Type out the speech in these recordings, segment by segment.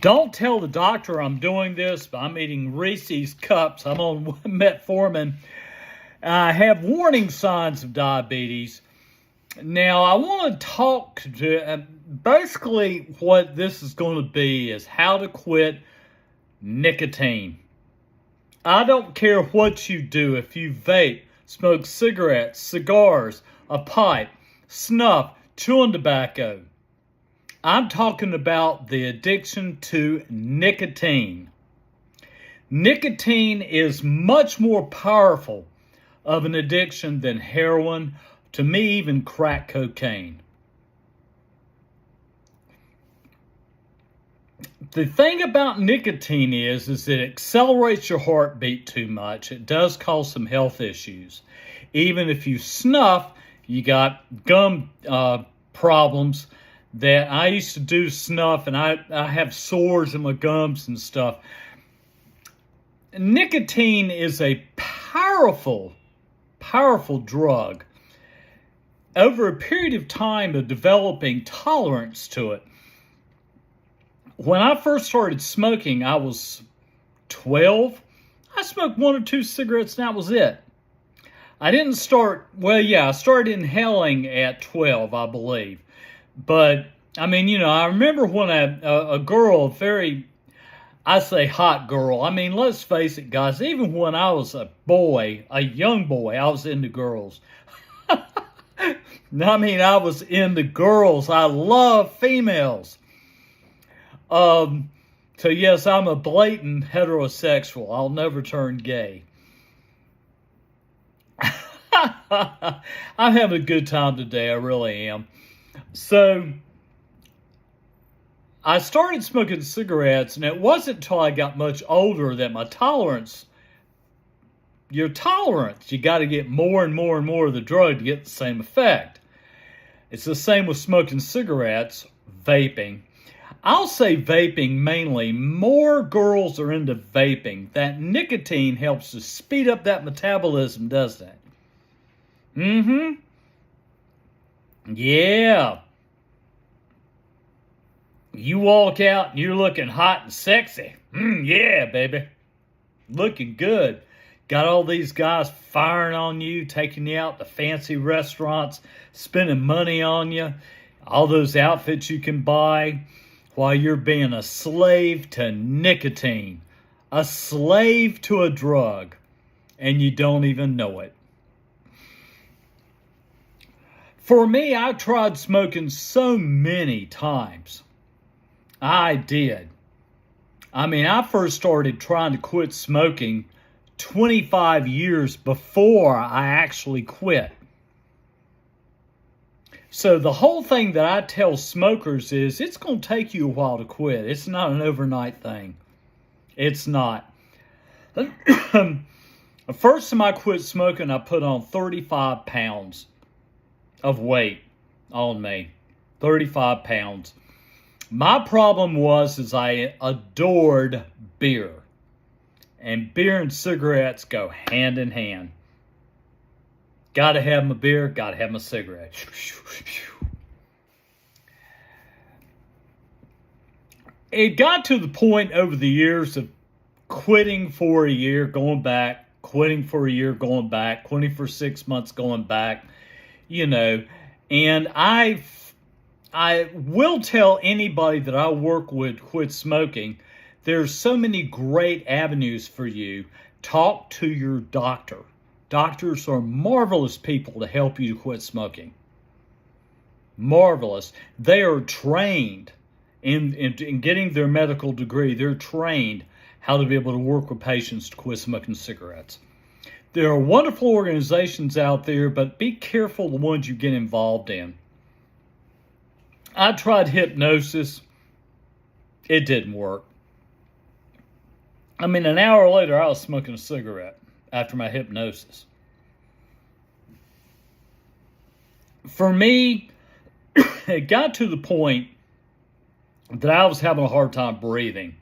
Don't tell the doctor I'm doing this, but I'm eating Reese's Cups. I'm on metformin. I have warning signs of diabetes. Now, I want to talk to, basically what this is going to be is how to quit nicotine. I don't care what you do. If you vape, smoke cigarettes, cigars, a pipe, snuff, chewing tobacco. I'm talking about the addiction to nicotine. Nicotine is much more powerful of an addiction than heroin, to me even crack cocaine. The thing about nicotine is it accelerates your heartbeat too much. It does cause some health issues. Even if you snuff, you got gum problems. That I used to do snuff, and I have sores in my gums and stuff. Nicotine is a powerful drug. Over a period of time of developing tolerance to it. When I first started smoking, I was 12. I smoked 1 or 2 cigarettes, and that was it. I didn't start, I started inhaling at 12, I believe. But, I mean, I remember when a girl, I say hot girl. I mean, let's face it, guys. Even when I was a young boy, I was into girls. I was into girls. I love females. So, yes, I'm a blatant heterosexual. I'll never turn gay. I'm having a good time today. I really am. So, I started smoking cigarettes, and it wasn't until I got much older that my tolerance, you got to get more and more and more of the drug to get the same effect. It's the same with smoking cigarettes, vaping. I'll say vaping mainly. More girls are into vaping. That nicotine helps to speed up that metabolism, doesn't it? Yeah. You walk out and you're looking hot and sexy. Yeah, baby. Looking good. Got all these guys firing on you, taking you out to fancy restaurants, spending money on you. All those outfits you can buy while you're being a slave to nicotine. A slave to a drug. And you don't even know it. For me, I tried smoking so many times. I did. I first started trying to quit smoking 25 years before I actually quit. So the whole thing that I tell smokers is it's going to take you a while to quit. It's not an overnight thing. It's not. The first time I quit smoking, I put on 35 pounds of weight on me. 35 pounds. My problem was I adored beer. And beer and cigarettes go hand in hand. Gotta have my beer, gotta have my cigarette. It got to the point over the years of quitting for a year, going back, quitting for a year, going back, quitting for 6 months, going back. And I will tell anybody that I work with quit smoking, there's so many great avenues for you. Talk to your doctor. Doctors are marvelous people to help you to quit smoking. Marvelous. They are trained in getting their medical degree. They're trained how to be able to work with patients to quit smoking cigarettes. There are wonderful organizations out there, but be careful the ones you get involved in. I tried hypnosis. It didn't work. An hour later, I was smoking a cigarette after my hypnosis. For me, it got to the point that I was having a hard time breathing.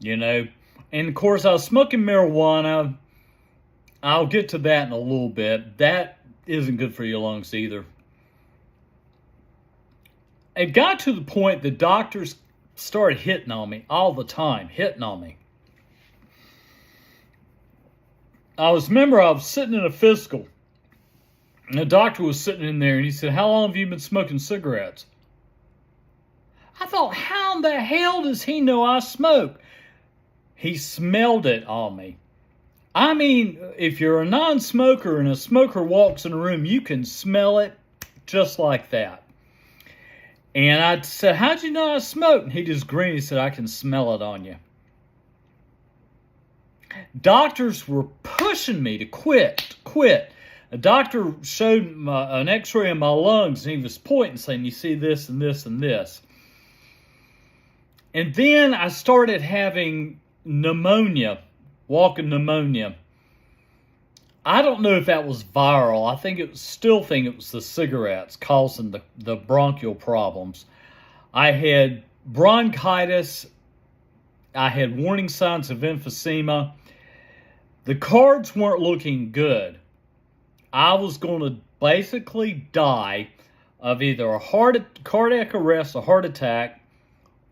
And of course, I was smoking marijuana. I'll get to that in a little bit. That isn't good for your lungs either. It got to the point the doctors started hitting on me all the time, hitting on me. I was sitting in a physical, and the doctor was sitting in there, and he said, "How long have you been smoking cigarettes?" I thought, how in the hell does he know I smoke? He smelled it on me. I mean, if you're a non-smoker and a smoker walks in a room, you can smell it just like that. And I said, "How'd you know I smoked?" And he just grinned. He said, "I can smell it on you." Doctors were pushing me to quit. A doctor showed an x-ray of my lungs, and he was pointing, saying, "You see this and this and this." And then I started having pneumonia, walking pneumonia. I don't know if that was viral. Still think it was the cigarettes causing the bronchial problems. I had bronchitis. I had warning signs of emphysema. The cards weren't looking good. I was going to basically die of either a cardiac arrest, a heart attack,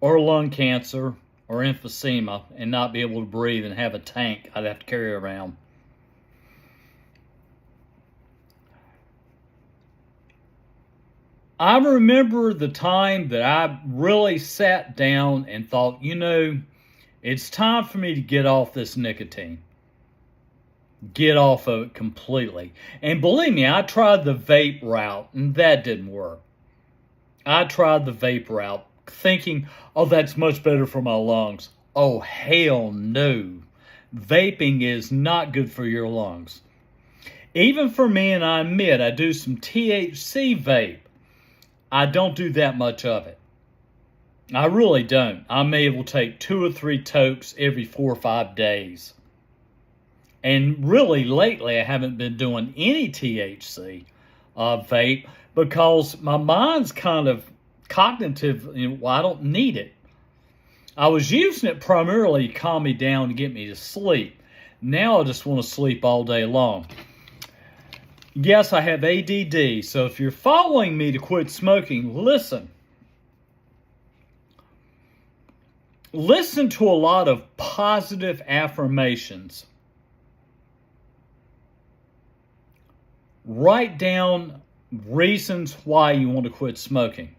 or lung cancer, or emphysema, and not be able to breathe and have a tank I'd have to carry around. I remember the time that I really sat down and thought, it's time for me to get off this nicotine. Get off of it completely. And believe me, I tried the vape route, and that didn't work. I tried the vape route, thinking, oh, that's much better for my lungs. Oh, hell no. Vaping is not good for your lungs. Even for me, and I admit, I do some THC vape. I don't do that much of it. I really don't. I may will take 2 or 3 tokes every 4 or 5 days. And really, lately, I haven't been doing any THC vape because my mind's kind of cognitive. I don't need it. I was using it primarily to calm me down to get me to sleep. Now I just want to sleep all day long. Yes, I have ADD, so if you're following me to quit smoking, listen. Listen to a lot of positive affirmations. Write down reasons why you want to quit smoking.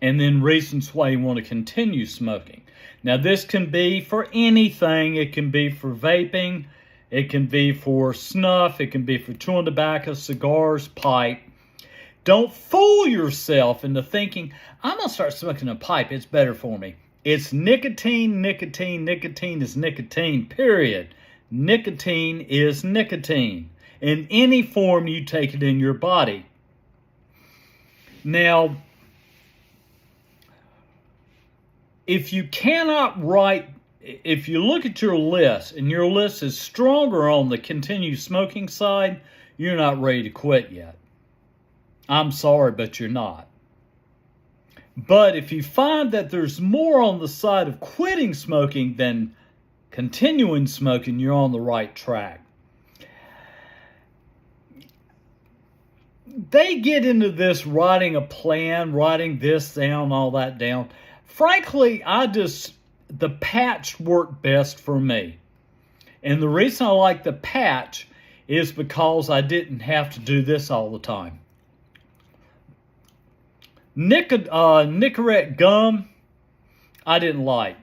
And then reasons why you want to continue smoking. Now, this can be for anything. It can be for vaping. It can be for snuff. It can be for chewing tobacco, cigars, pipe. Don't fool yourself into thinking, I'm going to start smoking a pipe. It's better for me. It's nicotine, nicotine, nicotine is nicotine, period. Nicotine is nicotine. In any form you take it in your body. Now, if you look at your list and your list is stronger on the continue smoking side, you're not ready to quit yet. I'm sorry, but you're not. But if you find that there's more on the side of quitting smoking than continuing smoking, you're on the right track. They get into this writing a plan, writing this down, all that down. Frankly, the patch worked best for me. And the reason I like the patch is because I didn't have to do this all the time. Nicorette gum, I didn't like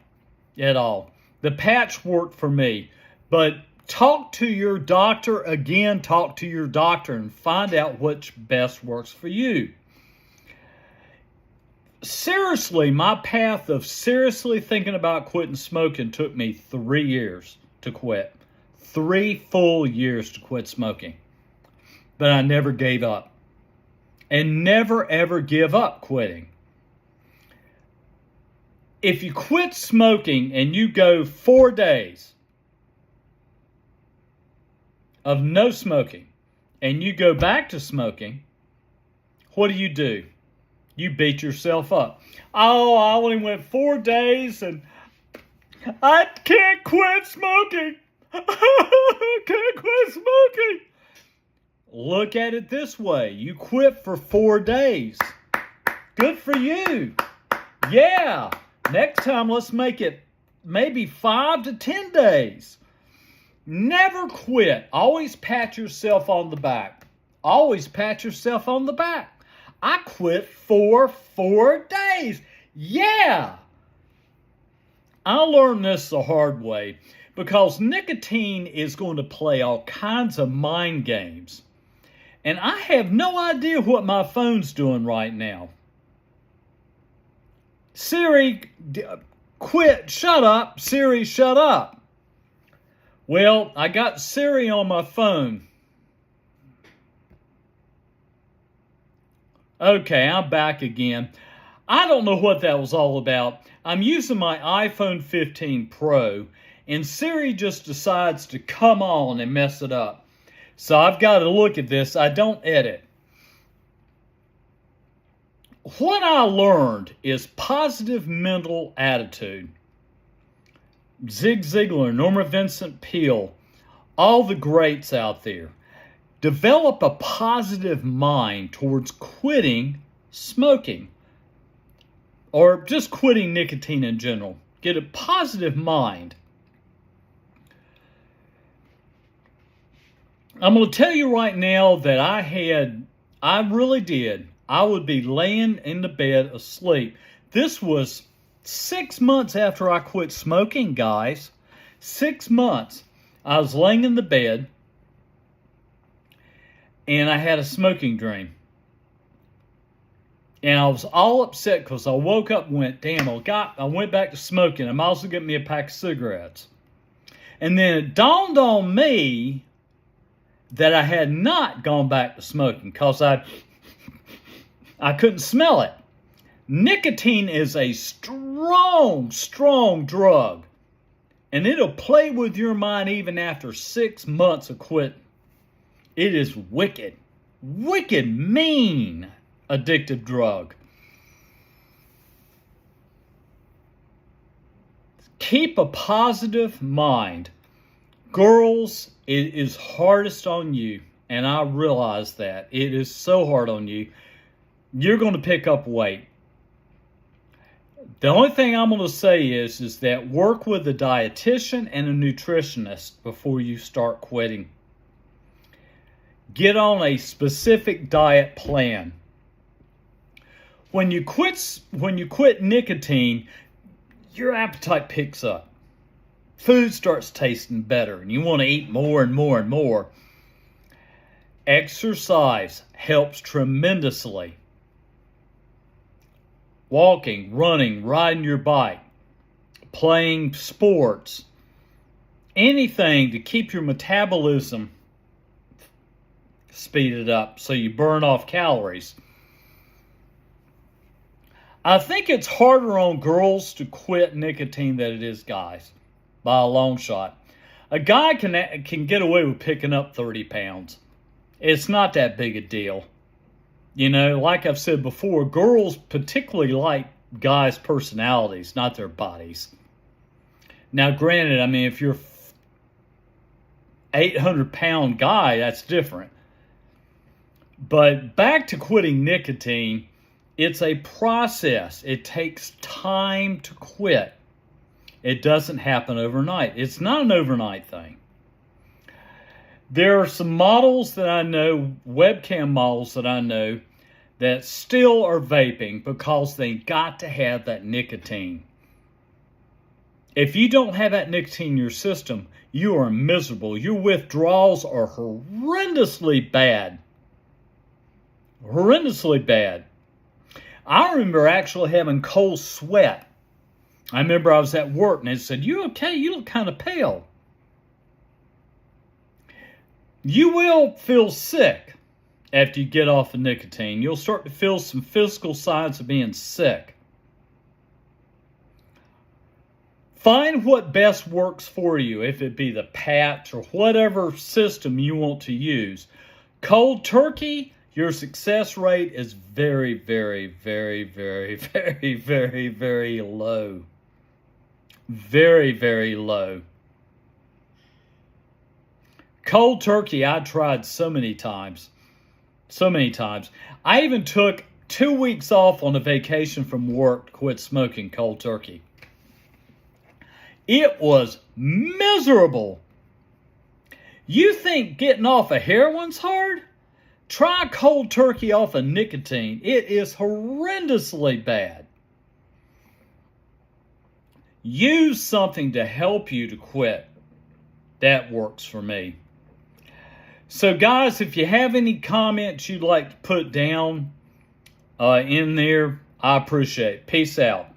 at all. The patch worked for me. But talk to your doctor again, and find out which best works for you. Seriously, my path of seriously thinking about quitting smoking took me 3 years to quit. 3 full years to quit smoking. But I never gave up. And never ever give up quitting. If you quit smoking and you go 4 days of no smoking and you go back to smoking, what do? You beat yourself up. Oh, I only went 4 days and I can't quit smoking. I can't quit smoking. Look at it this way. You quit for 4 days. Good for you. Yeah. Next time, let's make it maybe 5 to 10 days. Never quit. Always pat yourself on the back. Always pat yourself on the back. I quit for 4 days. Yeah! I learned this the hard way because nicotine is going to play all kinds of mind games. And I have no idea what my phone's doing right now. Siri, quit, shut up. Siri, shut up. Well, I got Siri on my phone. Okay, I'm back again. I don't know what that was all about. I'm using my iPhone 15 Pro, and Siri just decides to come on and mess it up. So I've got to look at this. I don't edit. What I learned is positive mental attitude. Zig Ziglar, Norma Vincent Peale, all the greats out there. Develop a positive mind towards quitting smoking or just quitting nicotine in general. Get a positive mind. I'm going to tell you right now that I really did. I would be laying in the bed asleep. This was 6 months after I quit smoking, guys. 6 months. I was laying in the bed and I had a smoking dream. And I was all upset because I woke up and went, damn, I went back to smoking. I might as well get me a pack of cigarettes. And then it dawned on me that I had not gone back to smoking because I couldn't smell it. Nicotine is a strong, strong drug. And it'll play with your mind even after 6 months of quitting. It is wicked, mean, addictive drug. Keep a positive mind. Girls, it is hardest on you, and I realize that. It is so hard on you. You're going to pick up weight. The only thing I'm going to say is that work with a dietitian and a nutritionist before you start quitting. Get on a specific diet plan. When you quit nicotine, your appetite picks up. Food starts tasting better, and you want to eat more and more and more. Exercise helps tremendously. Walking, running, riding your bike, playing sports, anything to keep your metabolism speeded up so you burn off calories. I think it's harder on girls to quit nicotine than it is guys, by a long shot. A guy can get away with picking up 30 pounds. It's not that big a deal. You know, like I've said before, girls particularly like guys' personalities, not their bodies. Now, granted, I mean, if you're an 800-pound guy, that's different. But back to quitting nicotine, it's a process. It takes time to quit. It doesn't happen overnight. It's not an overnight thing. There are some models that I know, webcam models that I know, that still are vaping because they got to have that nicotine. If you don't have that nicotine in your system, you are miserable. Your withdrawals are horrendously bad. Horrendously bad. I remember actually having cold sweat. I remember I was at work and they said, "You okay? You look kind of pale." You will feel sick after you get off of nicotine. You'll start to feel some physical signs of being sick. Find what best works for you, if it be the patch or whatever system you want to use. Cold turkey, your success rate is very, very, very, very, very, very, very low. Very, very low. Cold turkey, I tried so many times. So many times. I even took 2 weeks off on a vacation from work to quit smoking cold turkey. It was miserable. You think getting off of heroin's hard? Try cold turkey off of nicotine. It is horrendously bad. Use something to help you to quit. That works for me. So guys, if you have any comments you'd like to put down in there, I appreciate it. Peace out.